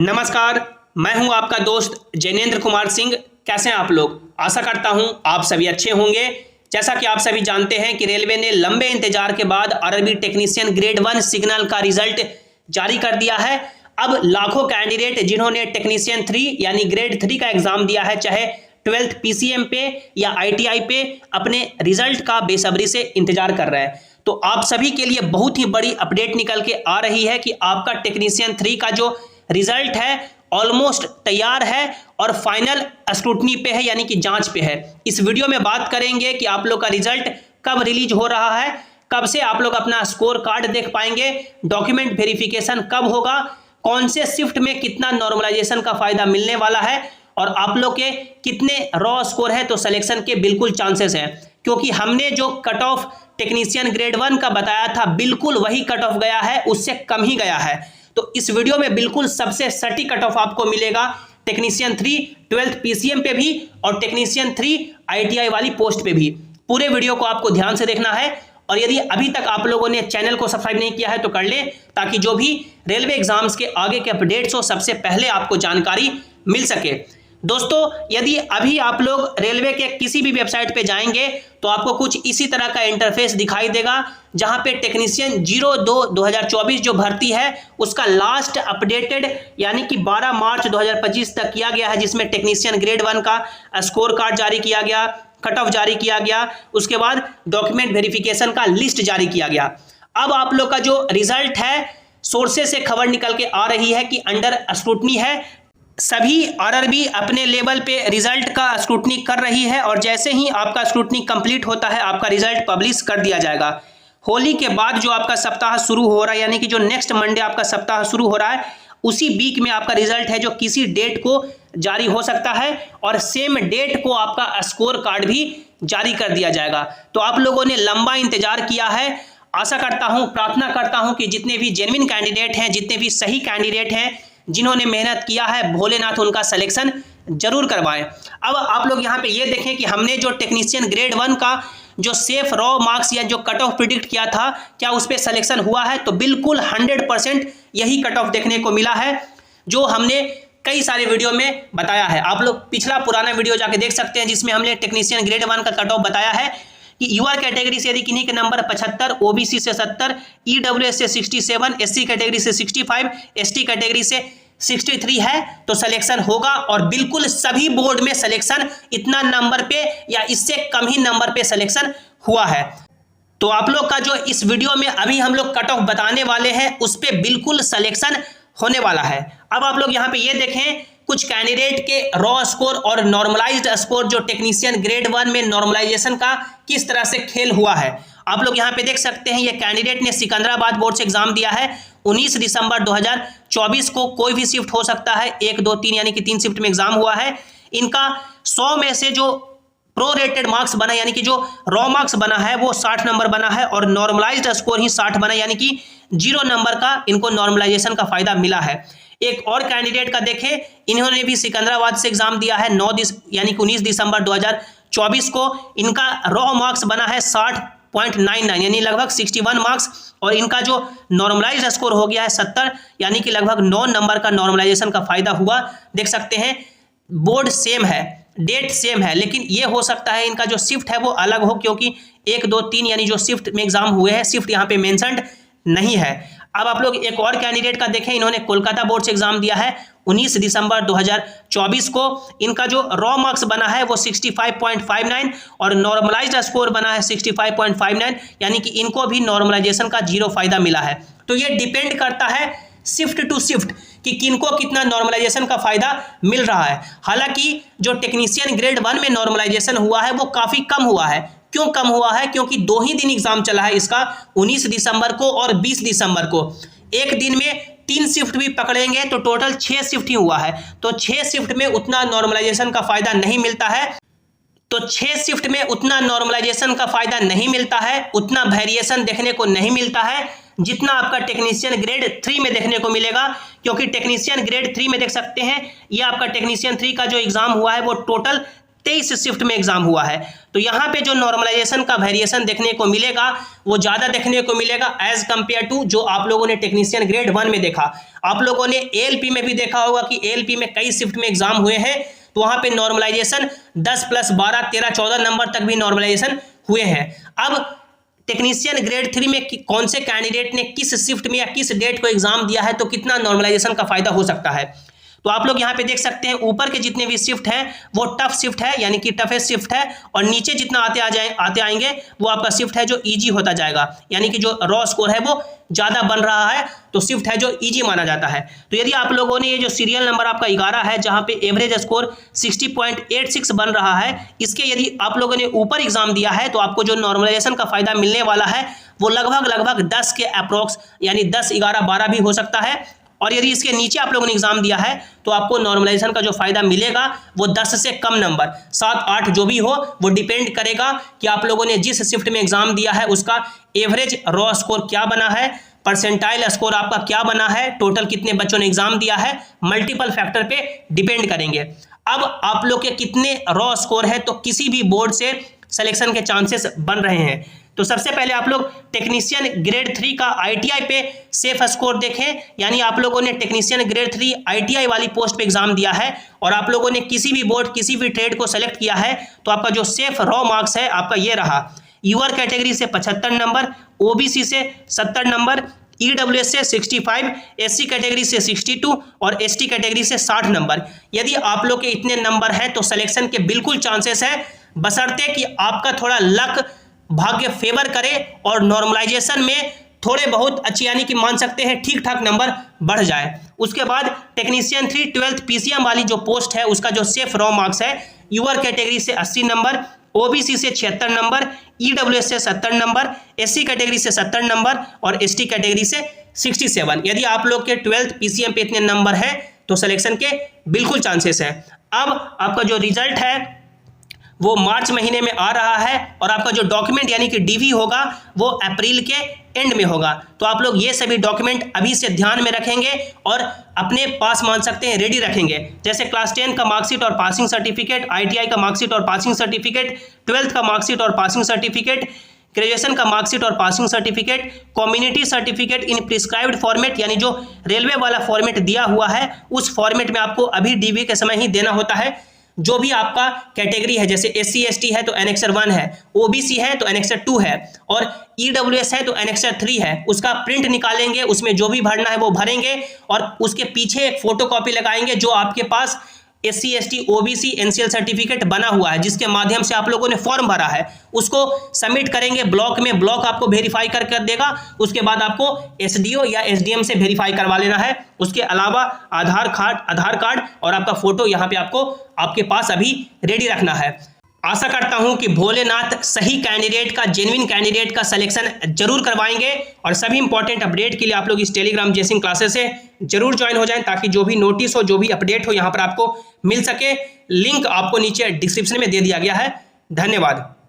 नमस्कार, मैं हूं आपका दोस्त जैनेंद्र कुमार सिंह। कैसे हैं आप लोग? आशा करता हूं आप सभी अच्छे होंगे। जैसा कि आप सभी जानते हैं कि रेलवे ने लंबे इंतजार के बाद आरआरबी टेक्नीशियन ग्रेड 1 सिग्नल का रिजल्ट जारी कर दिया है। अब लाखों कैंडिडेट जिन्होंने टेक्नीशियन 3 यानी ग्रेड 3 का एग्जाम दिया है, चाहे 12th पीसीएम पे या आईटीआई पे, अपने रिजल्ट का बेसब्री से इंतजार कर रहे हैं। तो आप सभी के लिए बहुत ही बड़ी अपडेट निकल के आ रही है कि आपका टेक्नीशियन 3 का जो रिजल्ट है ऑलमोस्ट तैयार है और फाइनल स्क्रूटनी पे है, यानी कि जांच पे है। इस वीडियो में बात करेंगे कि आप लोग का रिजल्ट कब रिलीज हो रहा है, कब से आप लोग अपना स्कोर कार्ड देख पाएंगे, डॉक्यूमेंट वेरिफिकेशन कब होगा, कौन से शिफ्ट में कितना नॉर्मलाइजेशन का फायदा मिलने वाला है और आप लोग के कितने रॉ स्कोर है। तो सिलेक्शन के बिल्कुल चांसेस हैं, क्योंकि हमने जो कट ऑफ टेक्नीशियन ग्रेड 1 का बताया था बिल्कुल वही कट ऑफ गया है, उससे कम ही गया है। तो इस वीडियो में बिल्कुल सबसे सटीक कट ऑफ आपको मिलेगा टेक्नीशियन 3 12th पीसीएम पे भी और टेक्नीशियन 3 आईटीआई वाली पोस्ट पे भी। पूरे वीडियो को आपको ध्यान से देखना है और यदि अभी तक आप लोगों ने चैनल को सब्सक्राइब नहीं किया है तो कर लें, ताकि जो भी रेलवे एग्जाम्स के आगे के अपडेट्स हो सबसे पहले आपको जानकारी मिल सके। दोस्तों, यदि अभी आप लोग रेलवे के किसी भी वेबसाइट पे जाएंगे तो आपको कुछ इसी तरह का इंटरफेस दिखाई देगा, जहां पे टेक्नीशियन 02/2024 जो भर्ती है उसका लास्ट अपडेटेड यानी कि 12 मार्च 2025 तक किया गया है, जिसमें टेक्नीशियन ग्रेड 1 का स्कोर कार्ड जारी किया गया, कट ऑफ जारी किया गया, उसके बाद डॉक्यूमेंट वेरिफिकेशन का लिस्ट जारी किया गया। अब आप लोग का जो रिजल्ट है, सोर्सेस से खबर निकल के आ रही है कि अंडर स्क्रूटनी है। सभी आरआरबी अपने लेवल पे रिजल्ट का स्क्रूटनी कर रही है और जैसे ही आपका स्क्रूटनी कंप्लीट होता है आपका रिजल्ट पब्लिश कर दिया जाएगा। होली के बाद जो आपका सप्ताह शुरू हो रहा है, यानी कि जो नेक्स्ट मंडे आपका सप्ताह शुरू हो रहा है, उसी वीक में आपका रिजल्ट है जो किसी डेट को जारी हो सकता है और सेम डेट को आपका स्कोर कार्ड भी जारी कर दिया जाएगा। तो आप लोगों ने लंबा इंतजार किया है। आशा करता हूं, प्रार्थना करता हूं कि जितने भी जेन्युइन कैंडिडेट हैं, जितने भी सही कैंडिडेट हैं, जिन्होंने मेहनत किया है, भोलेनाथ उनका सिलेक्शन जरूर करवाएं। अब आप लोग यहाँ पे ये देखें कि हमने जो टेक्नीशियन ग्रेड 1 का जो सेफ रॉ मार्क्स या जो कट ऑफ प्रिडिक्ट किया था, क्या उस पर सिलेक्शन हुआ है? तो बिल्कुल 100% यही कट ऑफ देखने को मिला है जो हमने कई सारे वीडियो में बताया है। आप लोग पिछला पुराना वीडियो जाके देख सकते हैं, जिसमें हमने टेक्नीशियन ग्रेड 1 का कट ऑफ बताया है कि यूआर कैटेगरी से यदि किन्हीं के नंबर 75, ओबीसी से 70, ईडब्ल्यूएस से 67, एससी कैटेगरी से 65, एसटी कैटेगरी से 63 है तो सिलेक्शन होगा। और बिल्कुल सभी बोर्ड में सिलेक्शन इतना नंबर पे या इससे कम ही नंबर पे सिलेक्शन हुआ है। तो आप लोग का जो इस वीडियो में अभी हम लोग कट ऑफ बताने वाले हैं उस पे बिल्कुल सिलेक्शन होने वाला है। अब आप लोग यहाँ पे ये देखें कुछ कैंडिडेट के रॉ स्कोर और नॉर्मलाइज्ड स्कोर, जो टेक्नीशियन ग्रेड 1 में नॉर्मलाइजेशन का किस तरह से खेल हुआ है। आप लोग यहाँ पे देख सकते हैं, ये कैंडिडेट ने सिकंदराबाद बोर्ड से एग्जाम दिया है 19 दिसंबर 2024 को। कोई भी शिफ्ट हो सकता है, 1, 2, 3 यानी कि 3 शिफ्ट में एग्जाम हुआ है। इनका 100 में से जो प्रोरेटेड मार्क्स बना, यानी कि जो रॉ मार्क्स बना है वो 60 नंबर बना है और नॉर्मलाइज्ड स्कोर ही 60 बना, यानी कि 0 नंबर का इनको नॉर्मलाइजेशन का फायदा मिला है। एक और कैंडिडेट का देखें, इन्होंने भी सिकंदराबाद से एग्जाम दिया है 19 दिसंबर 2024 को। इनका रॉ मार्क्स बना है 60.99 यानी लगभग 61 मार्क्स और इनका जो नॉर्मलाइज्ड स्कोर हो गया है 70, यानी कि लगभग 9 नंबर का नॉर्मलाइजेशन का फायदा हुआ। देख सकते हैं बोर्ड सेम है, डेट सेम है, लेकिन ये हो सकता है इनका जो शिफ्ट है वो अलग हो, क्योंकि 1, 2, 3 यानी जो शिफ्ट में एग्जाम हुए हैं, शिफ्ट यहाँ पे मेंशन्ड नहीं है। अब आप लोग एक और कैंडिडेट का देखें, इन्होंने कोलकाता बोर्ड से एग्जाम दिया है 19 दिसंबर 2024 को। इनका जो रॉ मार्क्स बना है वो 65.59 और नॉर्मलाइज्ड स्कोर बना है 65.59, यानी कि इनको भी नॉर्मलाइजेशन का 0 फायदा मिला है। तो ये डिपेंड करता है शिफ्ट टू शिफ्ट कि किनको कितना नॉर्मलाइजेशन का फायदा मिल रहा है। हालांकि जो टेक्नीशियन ग्रेड 1 में नॉर्मलाइजेशन हुआ है वो काफी कम हुआ है। क्यों कम हुआ है? क्योंकि 2 ही दिन एग्जाम चला है इसका, 19 दिसंबर को और 20 दिसंबर को। एक दिन में 3 शिफ्ट भी पकड़ेंगे तो टोटल 6 शिफ्ट ही हुआ है। तो 6 शिफ्ट में उतना नॉर्मलाइजेशन का फायदा नहीं मिलता है। तो 6 शिफ्ट में उतना नॉर्मलाइजेशन का फायदा नहीं मिलता है, उतना वेरिएशन देखने को नहीं मिलता है जितना आपका टेक्नीशियन ग्रेड 3 में देखने को मिलेगा। क्योंकि टेक्नीशियन ग्रेड 3 में देख सकते हैं, ये आपका टेक्नीशियन 3 का जो एग्जाम हुआ है वो टोटल 23 शिफ्ट में एग्जाम हुआ है। तो यहाँ पे जो नॉर्मलाइजेशन का वेरिएशन देखने को मिलेगा वो ज़्यादा देखने को मिलेगा एज कंपेयर टू जो आप लोगों ने टेक्नीशियन ग्रेड 1 में देखा। आप लोगों ने एएलपी में भी देखा होगा कि एएलपी में कई शिफ्ट में एग्जाम हुए हैं, तो वहाँ पे नॉर्मलाइजेशन 10 + 12 13 14 नंबर तक भी नॉर्मलाइजेशन हुए हैं। अब टेक्नीशियन ग्रेड 3 में कौन से कैंडिडेट ने किस शिफ्ट में या किस डेट को एग्जाम दिया है, तो कितना नॉर्मलाइजेशन का फायदा हो सकता है। तो आप लोग यहाँ पे देख सकते हैं ऊपर के जितने भी शिफ्ट हैं वो टफ शिफ्ट है, यानी कि टफेस्ट शिफ्ट है, और नीचे जितना आते आएंगे वो आपका शिफ्ट है जो इजी होता जाएगा, यानी कि जो रॉ स्कोर है वो ज़्यादा बन रहा है, तो शिफ्ट है जो इजी माना जाता है। तो यदि आप लोगों ने ये जो सीरियल नंबर आपका 11 है जहाँ पे एवरेज स्कोर 60.86 बन रहा है, इसके यदि आप लोगों ने ऊपर एग्जाम दिया है तो आपको जो नॉर्मलाइजेशन का फायदा मिलने वाला है वो लगभग 10 के अप्रोक्स, यानी 10 11 12 भी हो सकता है। और यदि इसके नीचे आप लोगों ने एग्जाम दिया है तो आपको नॉर्मलाइजेशन का जो फायदा मिलेगा वो 10 से कम नंबर, 7 8 जो भी हो, वो डिपेंड करेगा कि आप लोगों ने जिस शिफ्ट में एग्जाम दिया है उसका एवरेज रॉ स्कोर क्या बना है, परसेंटाइल स्कोर आपका क्या बना है, टोटल कितने बच्चों ने एग्जाम दिया है, मल्टीपल फैक्टर पे डिपेंड करेंगे। अब आप लोग के कितने रॉ स्कोर है तो किसी भी बोर्ड से सिलेक्शन के चांसेस बन रहे हैं। तो सबसे पहले आप लोग टेक्नीशियन ग्रेड 3 का आईटीआई पे सेफ स्कोर देखें, यानी आप लोगों ने टेक्नीशियन ग्रेड 3 आईटीआई वाली पोस्ट पे एग्जाम दिया है और आप लोगों ने किसी भी बोर्ड किसी भी ट्रेड को सेलेक्ट किया है, तो आपका जो सेफ रॉ मार्क्स है आपका ये रहा। यूआर कैटेगरी से 75 नंबर, ओबीसी से 70 नंबर, ईडब्ल्यूएस से 65, एससी कैटेगरी से 62 और एसटी कैटेगरी से 60 नंबर। यदि आप लोग के इतने नंबर हैं तो सिलेक्शन के बिल्कुल चांसेस है, बशर्ते कि आपका थोड़ा लक भाग्य फेवर करे और नॉर्मलाइजेशन में थोड़े बहुत अच्छी, यानी कि मान सकते हैं ठीक ठाक नंबर बढ़ जाए। उसके बाद टेक्नीशियन 3 12th पीसीएम वाली जो पोस्ट है उसका जो सेफ रॉ मार्क्स है, यूआर कैटेगरी से 80 नंबर, ओबीसी से 76 नंबर, ईडब्ल्यूएस से 70 नंबर, एससी कैटेगरी से 70 नंबर और एसटी कैटेगरी से 67। यदि आप लोग के 12th पीसीएम पे इतने नंबर हैं तो सिलेक्शन के बिल्कुल चांसेस है। अब आपका जो रिजल्ट है वो मार्च महीने में आ रहा है और आपका जो डॉक्यूमेंट यानी कि डीवी होगा वो अप्रैल के एंड में होगा। तो आप लोग ये सभी डॉक्यूमेंट अभी से ध्यान में रखेंगे और अपने पास मान सकते हैं रेडी रखेंगे, जैसे क्लास 10 का मार्कशीट और पासिंग सर्टिफिकेट, आईटीआई का मार्कशीट और पासिंग सर्टिफिकेट, 12th का मार्कशीट और पासिंग सर्टिफिकेट, ग्रेजुएशन का मार्कशीट और passing certificate, community certificate in prescribed format, यानी जो रेलवे वाला फॉर्मेट दिया हुआ है उस फॉर्मेट में आपको अभी डीवी के समय ही देना होता है। जो भी आपका कैटेगरी है, जैसे एससी एसटी है तो एनेक्सर 1 है, ओबीसी है तो एनेक्सर 2 है और ईडब्ल्यूएस है तो एनेक्सर 3 है, उसका प्रिंट निकालेंगे, उसमें जो भी भरना है वो भरेंगे और उसके पीछे एक फोटोकॉपी लगाएंगे जो आपके पास SC ST OBC NCL certificate बना हुआ है जिसके माध्यम से आप लोगों ने फॉर्म भरा है, उसको सबमिट करेंगे ब्लॉक में, ब्लॉक आपको वेरीफाई कर देगा। उसके बाद आपको एसडीओ या एसडीएम से वेरीफाई करवा लेना है। उसके अलावा आधार कार्ड और आपका फोटो यहाँ पे आपको आपके पास अभी रेडी रखना है। आशा करता हूं कि भोलेनाथ सही कैंडिडेट का, जेन्युइन कैंडिडेट का सिलेक्शन जरूर करवाएंगे और सभी इंपॉर्टेंट अपडेट के लिए आप लोग इस टेलीग्राम जेसिंग क्लासेस से जरूर ज्वाइन हो जाएं ताकि जो भी नोटिस हो, जो भी अपडेट हो यहाँ पर आपको मिल सके। लिंक आपको नीचे डिस्क्रिप्शन में दे दिया गया है। धन्यवाद।